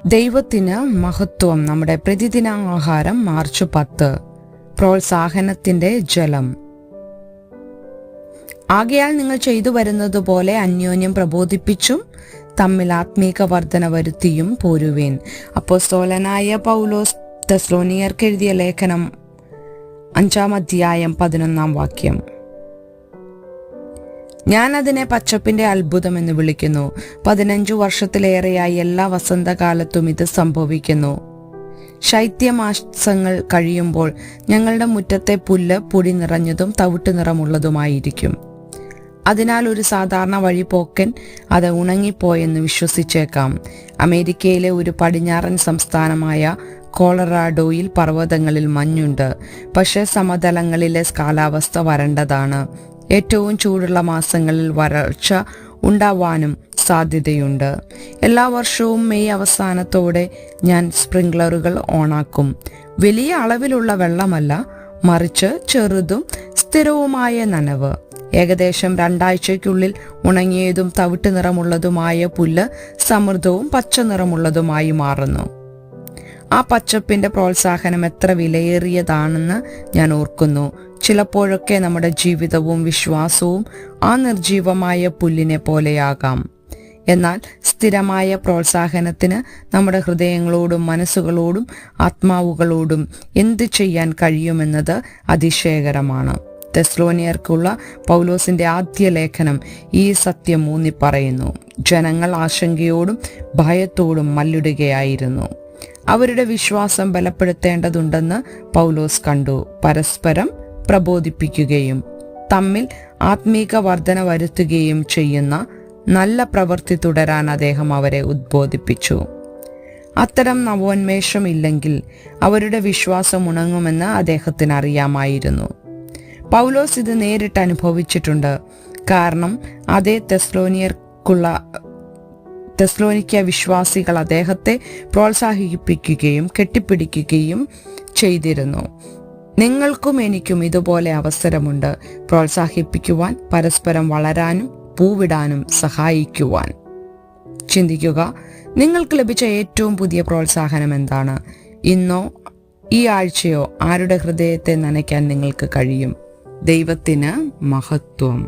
ദൈവത്തിന് മഹത്വം. നമ്മുടെ പ്രതിദിന ആഹാരം മാർച്ച് 10. പ്രോത്സാഹനത്തിന്റെ ജലം. ആകയാൽ നിങ്ങൾ ചെയ്തു വരുന്നതുപോലെ അന്യോന്യം പ്രബോധിപ്പിച്ചും തമ്മിൽ ആത്മീക വർധന വരുത്തിയും പോരുവേൻ. അപ്പോസ്തലനായ പൗലോസ് തെസ്സലോനിയർക്ക് എഴുതിയ ലേഖനം 5 അധ്യായം 11 ഞാൻ അതിനെ പച്ചപ്പിന്റെ അത്ഭുതം എന്ന് വിളിക്കുന്നു. 15 വർഷത്തിലേറെയായി എല്ലാ വസന്തകാലത്തും ഇത് സംഭവിക്കുന്നു. ശൈത്യമാസങ്ങൾ കഴിയുമ്പോൾ ഞങ്ങളുടെ മുറ്റത്തെ പുല്ല് പൊടി നിറഞ്ഞതും തവിട്ട് നിറമുള്ളതുമായിരിക്കും. അതിനാൽ ഒരു സാധാരണ വഴിപോക്കൻ അത് ഉണങ്ങിപ്പോയെന്ന് വിശ്വസിച്ചേക്കാം. അമേരിക്കയിലെ ഒരു പടിഞ്ഞാറൻ സംസ്ഥാനമായ കൊളറാഡോയിൽ പർവ്വതങ്ങളിൽ മഞ്ഞുണ്ട്. പക്ഷേ സമതലങ്ങളിലെ കാലാവസ്ഥ വരണ്ടതാണ്. ഏറ്റവും ചൂടുള്ള മാസങ്ങളിൽ വരൾച്ച ഉണ്ടാവാനും സാധ്യതയുണ്ട്. എല്ലാ വർഷവും മെയ് അവസാനത്തോടെ ഞാൻ സ്പ്രിംഗ്ലറുകൾ ഓണാക്കും. വലിയ അളവിലുള്ള വെള്ളമല്ല, മറിച്ച് ചെറുതും സ്ഥിരവുമായ നനവ്. ഏകദേശം 2 ആഴ്ചയ്ക്കുള്ളിൽ ഉണങ്ങിയതും തവിട്ട് നിറമുള്ളതുമായ പുല്ല് സമൃദ്ധവും പച്ച നിറമുള്ളതുമായി മാറുന്നു. ആ പച്ചപ്പിന്റെ പ്രോത്സാഹനം എത്ര വിലയേറിയതാണെന്ന് ഞാൻ ഓർക്കുന്നു. ചിലപ്പോഴൊക്കെ നമ്മുടെ ജീവിതവും വിശ്വാസവും ആ നിർജീവമായ പുല്ലിനെ പോലെയാകാം. എന്നാൽ സ്ഥിരമായ പ്രോത്സാഹനത്തിന് നമ്മുടെ ഹൃദയങ്ങളോടും മനസ്സുകളോടും ആത്മാവുകളോടും എന്ത് ചെയ്യാൻ കഴിയുമെന്നത് അതിശയകരമാണ്. തെസ്സലോനിയർക്കുള്ള പൗലോസിന്റെ ആദ്യ ലേഖനം ഈ സത്യം ഊന്നി പറയുന്നു. ജനങ്ങൾ ആശങ്കയോടും ഭയത്തോടും മല്ലിടുകയായിരുന്നു. അവരുടെ വിശ്വാസം ബലപ്പെടുത്തേണ്ടതുണ്ടെന്ന് പൗലോസ് കണ്ടു. പരസ്പരം പ്രബോധിപ്പിക്കുകയും തമ്മിൽ ആത്മീക വർധന വരുത്തുകയും ചെയ്യുന്ന നല്ല പ്രവൃത്തി തുടരാൻ അദ്ദേഹം അവരെ ഉദ്ബോധിപ്പിച്ചു. അത്തരം നവോന്മേഷം ഇല്ലെങ്കിൽ അവരുടെ വിശ്വാസം ഉണങ്ങുമെന്ന് അദ്ദേഹത്തിന് അറിയാമായിരുന്നു. പൗലോസ് ഇത് നേരിട്ട് അനുഭവിച്ചിട്ടുണ്ട്. കാരണം അതേ തെസ്സലോനിക്ക വിശ്വാസികൾ അദ്ദേഹത്തെ പ്രോത്സാഹിപ്പിക്കുകയും കെട്ടിപ്പിടിക്കുകയും ചെയ്തിരുന്നു. നിങ്ങൾക്കും എനിക്കും ഇതുപോലെ അവസരമുണ്ട്, പ്രോത്സാഹിപ്പിക്കുവാൻ, പരസ്പരം വളരാനും പൂവിടാനും സഹായിക്കുവാൻ. ചിന്തിക്കുക, നിങ്ങൾക്ക് ലഭിച്ച ഏറ്റവും പുതിയ പ്രോത്സാഹനം എന്താണ്? ഇന്നോ ഈ ആഴ്ചയോ ആരുടെ ഹൃദയത്തെ നനയ്ക്കാൻ നിങ്ങൾക്ക് കഴിയും? ദൈവത്തിന് മഹത്വം.